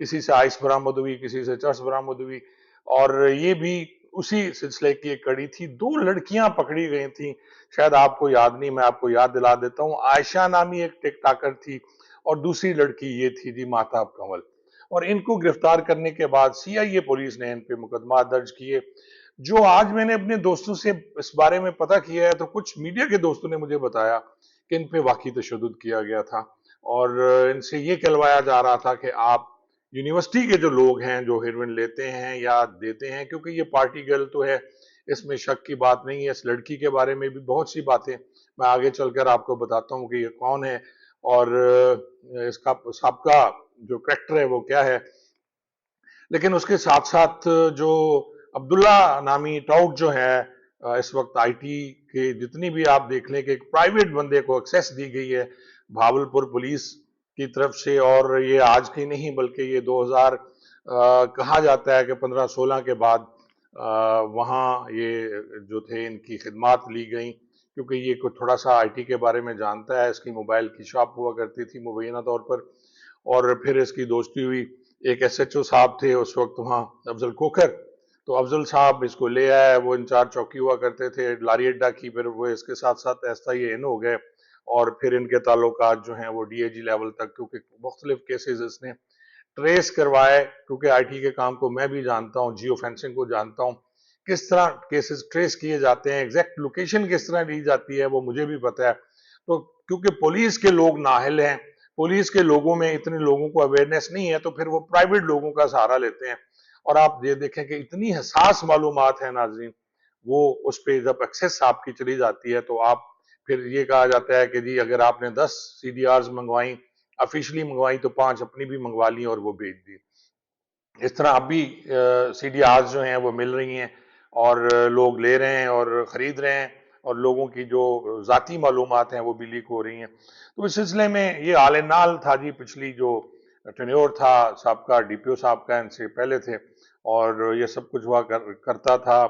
کسی سے آئس برآمد ہوئی، کسی سے چرس برآمد ہوئی، اور یہ بھی اسی سلسلے کی ایک کڑی تھی. 2 لڑکیاں پکڑی گئی تھیں، شاید آپ کو یاد نہیں، میں آپ کو یاد دلا دیتا ہوں. عائشہ نامی ایک ٹک ٹاکر تھی، اور دوسری لڑکی یہ تھی جی مہتاب کنول. اور ان کو گرفتار کرنے کے بعد CIA پولیس نے ان پہ مقدمات درج کیے. جو آج میں نے اپنے دوستوں سے اس بارے میں پتہ کیا ہے، تو کچھ میڈیا کے دوستوں نے مجھے بتایا کہ ان پہ واقعی تشدد کیا گیا تھا، اور ان سے یہ کہلوایا جا رہا تھا کہ آپ یونیورسٹی کے جو لوگ ہیں جو ہیروئن لیتے ہیں یا دیتے ہیں، کیونکہ یہ پارٹی گرل تو ہے، اس میں شک کی بات نہیں ہے. اس لڑکی کے بارے میں بھی بہت سی باتیں میں آگے چل کر آپ کو بتاتا ہوں کہ یہ کون ہے اور اس کا سابقہ جو کریکٹر ہے وہ کیا ہے. لیکن اس کے ساتھ ساتھ جو عبداللہ نامی ٹاؤٹ جو ہے، اس وقت IT کے جتنی بھی آپ دیکھ لیں کہ ایک پرائیویٹ بندے کو ایکسیس دی گئی ہے بھاولپور پولیس کی طرف سے، اور یہ آج کی نہیں بلکہ یہ 2000 کہا جاتا ہے کہ 15-16 کے بعد وہاں یہ جو تھے ان کی خدمات لی گئیں، کیونکہ یہ کوئی تھوڑا سا IT کے بارے میں جانتا ہے. اس کی موبائل کی شاپ ہوا کرتی تھی مبینہ طور پر، اور پھر اس کی دوستی ہوئی. ایک SHO صاحب تھے اس وقت وہاں، افضل کوکر، تو افضل صاحب اس کو لے آئے. وہ انچارج چوکی ہوا کرتے تھے لاری اڈا کی، پھر وہ اس کے ساتھ ساتھ ایسا یہ ان ہو گئے، اور پھر ان کے تعلقات جو ہیں وہ DIG لیول تک، کیونکہ مختلف کیسز اس نے ٹریس کروائے. کیونکہ IT کے کام کو میں بھی جانتا ہوں، جیو فینسنگ کو جانتا ہوں، کس طرح کیسز ٹریس کیے جاتے ہیں، ایگزیکٹ لوکیشن کس طرح لی جاتی ہے وہ مجھے بھی پتہ ہے. تو کیونکہ پولیس کے لوگ نااہل ہیں، پولیس کے لوگوں میں اتنے لوگوں کو اویئرنیس نہیں ہے، تو پھر وہ پرائیویٹ لوگوں کا سہارا لیتے ہیں. اور آپ یہ دیکھیں کہ اتنی حساس معلومات ہیں ناظرین، وہ اس پہ جب ایکسیس آپ کی چلی جاتی ہے تو آپ پھر یہ کہا جاتا ہے کہ جی اگر آپ نے 10 CDRs منگوائیں، آفیشلی منگوائیں، تو 5 اپنی بھی منگوا لیں اور وہ بھیج دی. اس طرح اب بھی CDRs جو ہیں وہ مل رہی ہیں، اور لوگ لے رہے ہیں اور خرید رہے ہیں، اور لوگوں کی جو ذاتی معلومات ہیں وہ بھی لیک ہو رہی ہیں. تو اس سلسلے میں یہ حال نال تھا جی. پچھلی جو ٹینیور تھا سابقہ DPO صاحب کا، ان سے پہلے تھے، اور یہ سب کچھ ہوا کرتا تھا،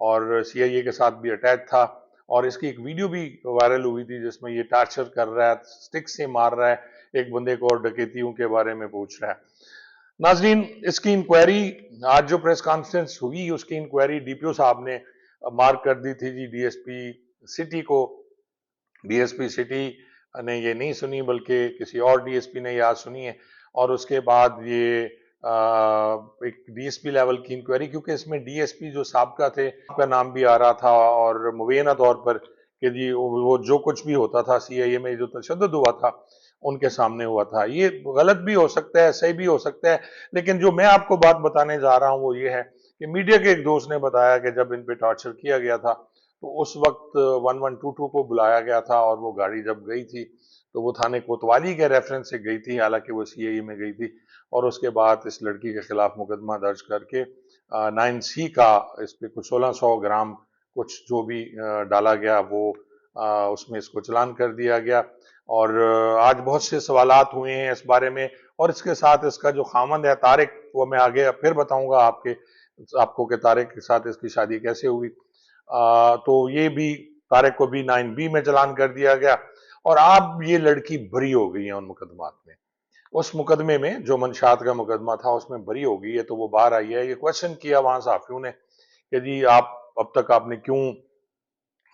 اور CIA کے ساتھ بھی اٹیچ تھا. اور اس کی ایک ویڈیو بھی وائرل ہوئی تھی جس میں یہ ٹارچر کر رہا ہے، سٹک سے مار رہا ہے ایک بندے کو، اور ڈکیتیوں کے بارے میں پوچھ رہا ہے. ناظرین، اس کی انکوائری آج جو پریس کانفرنس ہوئی، اس کی انکوائری DPO صاحب نے مارک کر دی تھی جی DSP سٹی کو. DSP سٹی نے یہ نہیں سنی بلکہ کسی اور DSP نے یاد سنی ہے، اور اس کے بعد یہ ایک DSP لیول کی انکوائری، کیونکہ اس میں DSP جو سابقہ تھے آپ کا نام بھی آ رہا تھا، اور مبینہ طور پر کہ جی وہ جو کچھ بھی ہوتا تھا CIA میں جو تشدد ہوا تھا ان کے سامنے ہوا تھا. یہ غلط بھی ہو سکتا ہے، صحیح بھی ہو سکتا ہے، لیکن جو میں آپ کو بات بتانے جا رہا ہوں وہ یہ ہے کہ میڈیا کے ایک دوست نے بتایا کہ جب ان پہ ٹارچر کیا گیا تھا تو اس وقت 1122 کو بلایا گیا تھا، اور وہ گاڑی جب گئی تھی تو وہ تھانے کوتوالی کے ریفرنس سے گئی تھی، حالانکہ وہ CIA میں گئی تھی. اور اس کے بعد اس لڑکی کے خلاف مقدمہ درج کر کے 9C کا اس پہ کچھ 1600 گرام کچھ جو بھی ڈالا گیا، وہ اس میں اس کو چلان کر دیا گیا. اور آج بہت سے سوالات ہوئے ہیں اس بارے میں، اور اس کے ساتھ اس کا جو خامند ہے طارق، وہ میں آگے پھر بتاؤں گا آپ کو کہ طارق کے ساتھ اس کی شادی کیسے ہوئی. تو یہ بھی طارق کو بھی 9B میں چلان کر دیا گیا، اور اب یہ لڑکی بری ہو گئی ہے ان مقدمات میں. اس مقدمے میں جو منشیات کا مقدمہ تھا اس میں بری ہو گئی ہے، تو وہ باہر آئی ہے. یہ کوشچن کیا وہاں صحافیوں نے کہ جی آپ اب تک آپ نے کیوں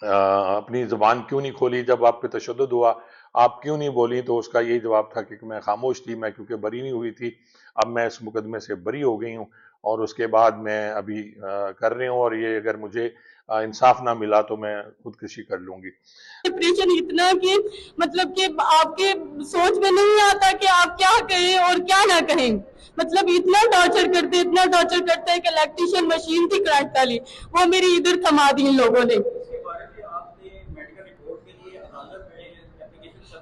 اپنی زبان کیوں نہیں کھولی، جب آپ پہ تشدد ہوا آپ کیوں نہیں بولی؟ تو اس کا یہی جواب تھا کہ میں خاموش تھی، میں کیونکہ بری نہیں ہوئی تھی، اب میں اس مقدمے سے بری ہو گئی ہوں، اور اس کے بعد میں ابھی کر رہی ہوں، اور یہ اگر مجھے انصاف نہ ملا تو میں خودکشی کر لوں گی. ڈپریشن اتنا کہ مطلب کہ آپ کے سوچ میں نہیں آتا کہ آپ کیا کہیں اور کیا نہ کہیں. مطلب اتنا ٹارچر کرتے کہ الیکٹریشین مشین تھی کریک والی، وہ میری ادھر تھما دی ان لوگوں نے.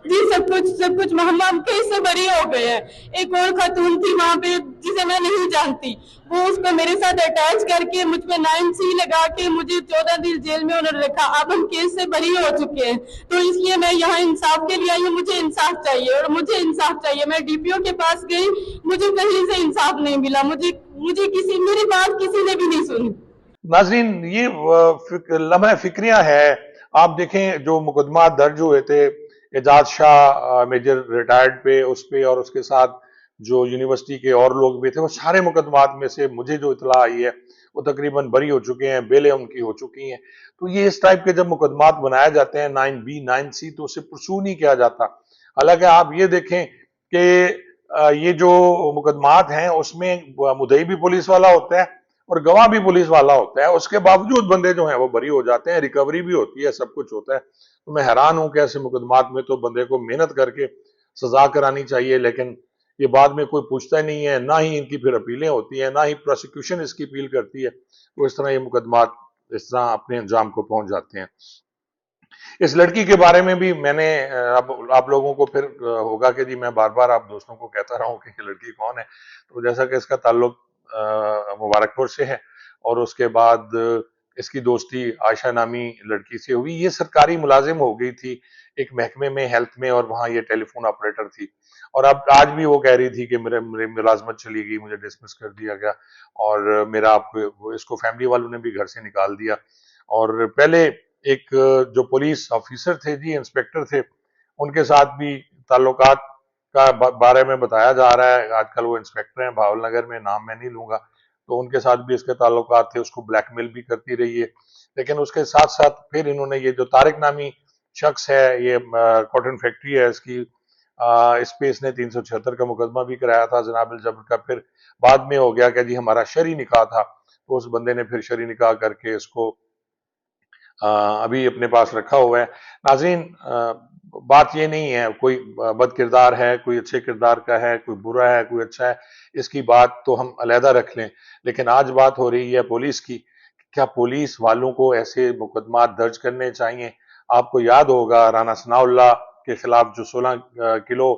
جی سب کچھ ہم کہیں سے بری ہو گئے ہیں. ایک اور خاتون تھی وہاں پہ جسے میں نہیں جانتی، وہ اس کو میرے ساتھ اٹیچ کر کے مجھ پہ 9C لگا کے مجھے 14 دن جیل میں انہوں نے رکھا. اب ہم کیس سے بری ہو چکے ہیں، تو اس لیے میں یہاں انصاف کے لیے آئی ہوں. مجھے انصاف چاہیے، اور مجھے انصاف چاہیے. میں DPO کے پاس گئی، مجھے کہیں سے انصاف نہیں ملا. مجھے میری بات کسی نے بھی نہیں سنی. ناظرین، یہ لمحہ فکریاں ہے. آپ دیکھیں جو مقدمات درج ہوئے تھے اعجاز شاہ میجر ریٹائرڈ پہ، اس پہ، اور اس کے ساتھ جو یونیورسٹی کے اور لوگ بھی تھے، وہ سارے مقدمات میں سے مجھے جو اطلاع آئی ہے وہ تقریباً بری ہو چکے ہیں، بیلیں ان کی ہو چکی ہیں. تو یہ اس ٹائپ کے جب مقدمات بنائے جاتے ہیں 9B 9C تو اسے پرسو نہیں کیا جاتا. حالانکہ آپ یہ دیکھیں کہ یہ جو مقدمات ہیں اس میں مدعی بھی پولیس والا ہوتا ہے اور گواہ بھی پولیس والا ہوتا ہے، اس کے باوجود بندے جو ہیں وہ بری ہو جاتے ہیں، ریکوری بھی ہوتی ہے، سب کچھ ہوتا ہے. تو میں حیران ہوں کہ ایسے مقدمات میں تو بندے کو محنت کر کے سزا کرانی چاہیے، لیکن یہ بعد میں کوئی پوچھتا نہیں ہے، نہ ہی ان کی پھر اپیلیں ہوتی ہیں، نہ ہی پروسیکیوشن اس کی اپیل کرتی ہے. تو اس طرح یہ مقدمات اس طرح اپنے انجام کو پہنچ جاتے ہیں. اس لڑکی کے بارے میں بھی میں نے آپ لوگوں کو پھر ہوگا کہ جی میں بار بار آپ دوستوں کو کہتا رہا ہوں کہ یہ لڑکی کون ہے. تو جیسا کہ اس کا تعلق مبارک پور سے ہے اور اس کے بعد اس کی دوستی عائشہ نامی لڑکی سے ہوئی. یہ سرکاری ملازم ہو گئی تھی ایک محکمے میں ہیلتھ میں، اور وہاں یہ ٹیلی فون آپریٹر تھی. اور اب آج بھی وہ کہہ رہی تھی کہ میری ملازمت چلی گئی، مجھے ڈسمس کر دیا گیا، اور میرا اس کو فیملی والوں نے بھی گھر سے نکال دیا. اور پہلے ایک جو پولیس آفیسر تھے جی، انسپیکٹر تھے، ان کے ساتھ بھی تعلقات کا بارے میں بتایا جا رہا ہے. آج کل وہ انسپیکٹر ہیں بھاول نگر میں، نام میں نہیں لوں گا. تو ان کے ساتھ بھی اس کے تعلقات تھے، اس کو بلیک میل بھی کرتی رہی ہے. لیکن اس کے ساتھ ساتھ پھر انہوں نے یہ جو طارق نامی شخص ہے، یہ کاٹن فیکٹری ہے اس کی، اس پہ اس نے 376 کا مقدمہ بھی کرایا تھا جناب الجبر کا. پھر بعد میں ہو گیا کہ جی ہمارا شرعی نکاح تھا، تو اس بندے نے پھر شرعی نکاح کر کے اس کو ابھی اپنے پاس رکھا ہوا ہے. ناظرین، بات یہ نہیں ہے کوئی بد کردار ہے، کوئی اچھے کردار کا ہے، کوئی برا ہے، کوئی اچھا ہے، اس کی بات تو ہم علیحدہ رکھ لیں. لیکن آج بات ہو رہی ہے پولیس کی. کیا پولیس والوں کو ایسے مقدمات درج کرنے چاہیے؟ آپ کو یاد ہوگا رانا ثناء اللہ کے خلاف جو 16 کلو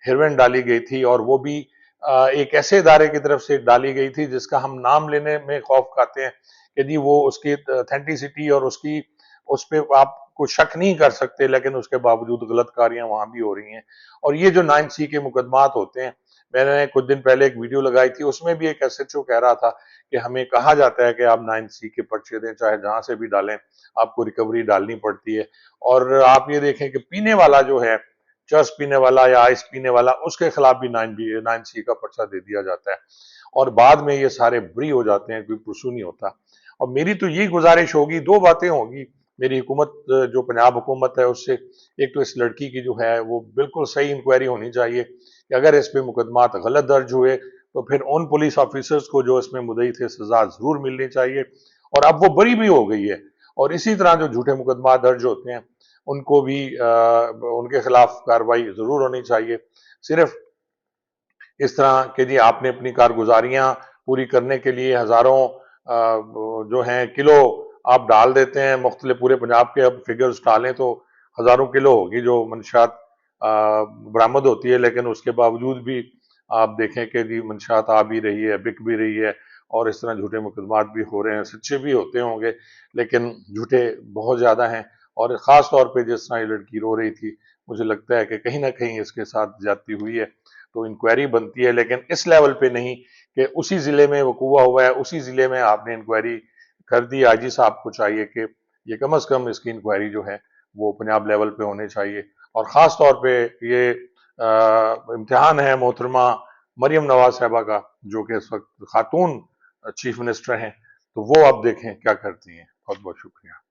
ہیروئن ڈالی گئی تھی، اور وہ بھی ایک ایسے ادارے کی طرف سے ڈالی گئی تھی جس کا ہم نام لینے میں خوف کھاتے ہیں کہ جی وہ اس کی اتھینٹیسٹی اور اس پہ آپ کو شک نہیں کر سکتے، لیکن اس کے باوجود غلط کاریاں وہاں بھی ہو رہی ہیں. اور یہ جو 9C کے مقدمات ہوتے ہیں، میں نے کچھ دن پہلے ایک ویڈیو لگائی تھی، اس میں بھی ایک SHO کہہ رہا تھا کہ ہمیں کہا جاتا ہے کہ آپ 9C کے پرچے دیں، چاہے جہاں سے بھی ڈالیں، آپ کو ریکوری ڈالنی پڑتی ہے. اور آپ یہ دیکھیں کہ پینے والا جو ہے، چرس پینے والا یا آئس پینے والا، اس کے خلاف بھی 9C کا پرچہ دے دیا جاتا ہے، اور بعد میں یہ سارے بری ہو جاتے ہیں، کوئی پرسو نہیں ہوتا. اور میری تو یہی گزارش ہوگی، دو باتیں ہوگی میری حکومت جو پنجاب حکومت ہے اس سے. ایک تو اس لڑکی کی جو ہے وہ بالکل صحیح انکوائری ہونی چاہیے کہ اگر اس پہ مقدمات غلط درج ہوئے تو پھر ان پولیس آفیسرز کو جو اس میں مدعی تھے سزا ضرور ملنی چاہیے، اور اب وہ بری بھی ہو گئی ہے. اور اسی طرح جو جھوٹے مقدمات درج ہوتے ہیں ان کو بھی ان کے خلاف کارروائی ضرور ہونی چاہیے. صرف اس طرح کہ جی آپ نے اپنی کارگزاریاں پوری کرنے کے لیے ہزاروں جو ہیں کلو آپ ڈال دیتے ہیں مختلف پورے پنجاب کے. اب فگرز ڈالیں تو ہزاروں کلو ہوگی جو منشیات برآمد ہوتی ہے، لیکن اس کے باوجود بھی آپ دیکھیں کہ جی منشیات آ بھی رہی ہے، بک بھی رہی ہے، اور اس طرح جھوٹے مقدمات بھی ہو رہے ہیں. سچے بھی ہوتے ہوں گے لیکن جھوٹے بہت زیادہ ہیں. اور خاص طور پہ جس طرح یہ لڑکی رو رہی تھی، مجھے لگتا ہے کہ کہیں نہ کہیں اس کے ساتھ زیادتی ہوئی ہے. تو انکوائری بنتی ہے، لیکن اس لیول پہ نہیں کہ اسی ضلع میں وقوع ہوا ہے اسی ضلع میں آپ نے انکوائری کر دی. آئی صاحب کو چاہیے کہ یہ کم از کم اس کی انکوائری جو ہے وہ پنجاب لیول پہ ہونے چاہیے. اور خاص طور پہ یہ امتحان ہے محترمہ مریم نواز صاحبہ کا، جو کہ اس وقت خاتون چیف منسٹر ہیں، تو وہ اب دیکھیں کیا کرتی ہیں. بہت بہت شکریہ.